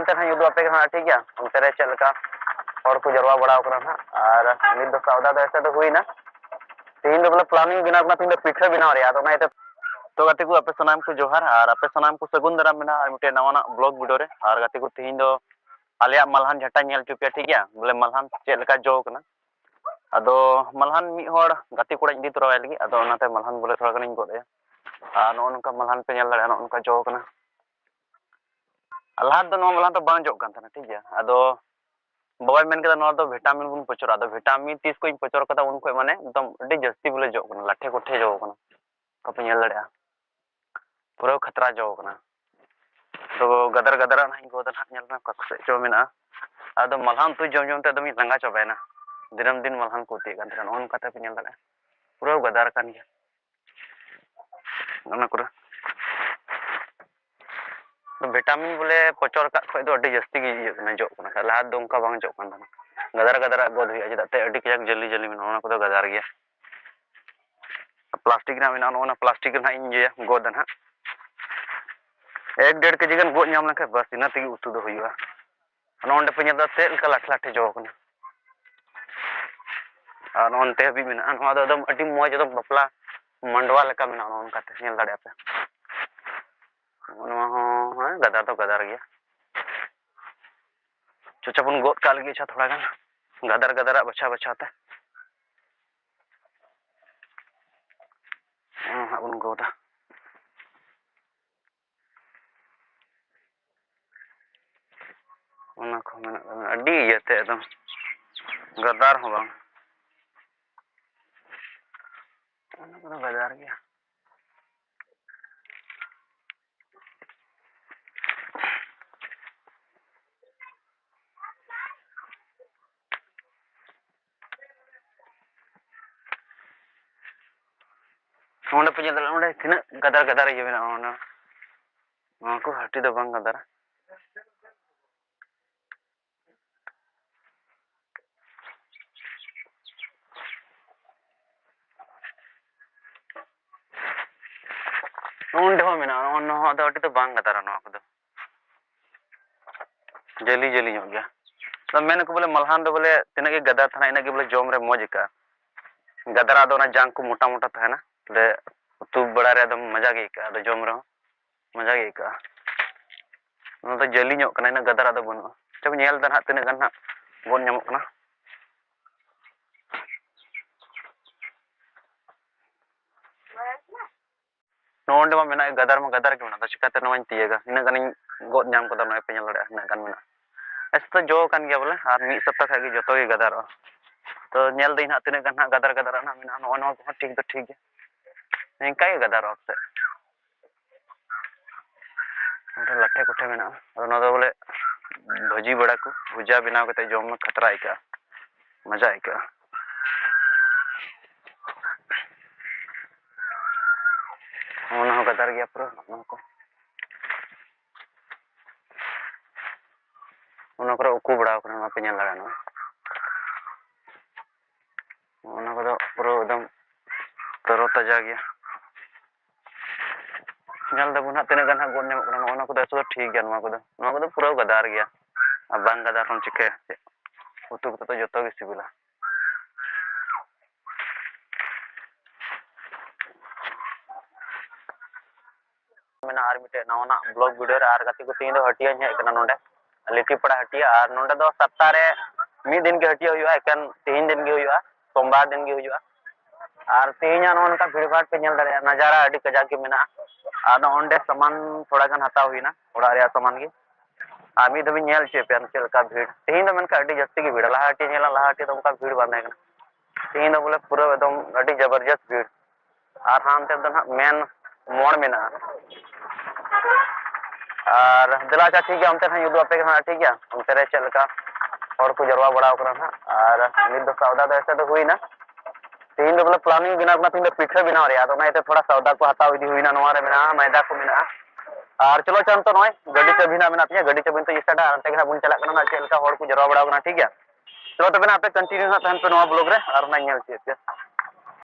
onte na udu ape na ठीक है onte re चल का और को जरवा बड़ा करना ना और निद सौदा तो ऐसे तो हुई ना तीन तो प्लानिंग बिना अपना तीन पिठा बिना रे तो ना तो गाते को आपे सनाम को जोहार और आपे सनाम को सगुन दाराम बिना और मिटे नवाना ब्लॉग वीडियो रे और गाते को तीन दो आलिया मलहान झटा नेल चुपिया ठीक है बोले मलहान चेक लेका जो कना अदो मलहान मी होड़ गाते कोड़ा इदी तोरा लगी अदो ओनाते मलहान बोले थोड़ा कनिन गोदे आ नो उनका मलहान पे नेल नो उनका जो कना अल्लाह दो नो मलहान तो बांग जो कान था ठीक है अदो बाबा मेन कदा नो दो विटामिन बुन पचर अदो विटामिन 30 को इन पचर कदा उनको माने एकदम अडी जस्ती बोले जो कना लाठे कोठे जो कना कपे नेल लड़या पूरा खतरा जो कना तो गदर गदर ना गोदन हाथ नेल ना कसे जो मेना अदो मलहान तु जम जम ते दमी लंगा चबायना दिनम दिन मलहान को ती कान उन कते पे नेल लड़या पूरा गदर कान गया ओना कुरा तो विटामिन बोले पचर का खय दो अडी जस्ती गी कना जो कना लाहा दो उनका बांग जो कान गदर गदर गोद हुई जदाते अडी कयाक जल्दी जल्दी मेना ओना को गदर गया प्लास्टिक ना मेना ओना प्लास्टिक ना इन जे गोदन हा 1-1.5 केजी गन गोद नाम लखे बस इना तेगी उतु दो हुआ नोंडे पे नेदा ते लका लाठ लाठे जो कना आ नोंते हबी मेना नोआ दो एकदम अडी मौज एकदम बपला मंडवा लका मेना ओनका ते नेल दाड़े पे नोआ हो गदर तो गदर गया चुचापुन गोद का लगी थोड़ा गन गदर गदर बचा बचाते उन गोदा उना को मेना अडी येते एकदम गदर हो बांग उना को गदर गया नोंडे पे नेल नोंडे तिना गदर गदर ये मेना ओना को हटी दो बांग गदर नोंडे हो मेना ओना हो दो अटी तो बांग गदर नोआ को जली जली हो गया तो मैंने को बोले मलहान दो बोले तिना के गदर था इना के बोले जोम रे मौज का गदरा दो ना जांग को मोटा मोटा था ना ले तू बड़ा रे एकदम मजा के का दो जोम रे मजा के का नो तो जली ᱧᱚᱜ कना इना गदरा दो बनु जब नेल दा ना तिना गन ना गोन ᱧᱟᱢᱚᱜ कना नोंडे मा मेना गदर के मेना तो चिकाते नोइन तियेगा इना गन गोद ᱧᱟᱢ को नो पे नेल लड़े ना गन मेना ऐसे तो जो कान गया बोले और मी सप्ताह खागी जतो के गदर तो नेल दिन हाथ तिना गन ना गदर ना मेना नो नो को ठीक तो ठीक है इनका ही गदर से लाठे कोठे मेना नो दो बोले भजी बड़ा को भुजा बिना कते जोम में खतरा आइका मजा आइका ओना गदर गया पूरा को ओना को उकू बड़ा करना पे नेल लड़ा ना ओना को पूरा एकदम तरो ताजा गया नेल दबुन हा तिना गन हा गोन नेम करना ओना को तो ठीक गया नोआ को पूरा गदर गया अब बांग गदर हम चिके उतु तो जतो के सिबिला मेना आर मिटे नवाना ब्लॉग वीडियो रे आर गाती को तीन दो हटिया हे कना नोंडे लिटीपड़ा हटिया और नोंडे दो सप्ताह रे मी दिन के हटिया हुआ एकन 3 दिन के हुआ सोमवार दिन के हुआ और तेना नोनका भीड़ भाड़ पे नेल दरे नजारा अडी कजा के मेना आदो ओंडे सामान थोड़ा गन हता हुईना ओड़ा रे सामान की आमी दबी नेल चे पेन चल का भीड़ तेन दो मेनका अडी जस्ती की भीड़ लाहाटी नेला लाहाटी तो उनका भीड़ बांधे कना तेन दो बोले पूरा एकदम अडी जबरदस्त भीड़ और हानते दो ना मेन मोड़ मेना और दिला चा ठीक है हमते ना युद्ध पे ना ठीक है हमते रे चल का और को जरवा बड़ा करना ना और निद दो सौदा तो ऐसे तो हुई ना तीन दो बोले प्लानिंग बिना अपना तीन दो पिठे बिना रे तो ना थोड़ा सौदा को हताव इदी हुई ना नोआ रे मेना मैदा को मेना और चलो चल तो नय गाड़ी चाबी ना मेना तिया गाड़ी चाबी तो इस्टाडा अंते के बुन चला करना चल का और को जरवा बड़ा करना ठीक है चलो तबे ना पे कंटिन्यू ना तहन पे नोआ ब्लॉग रे और ना नेल चे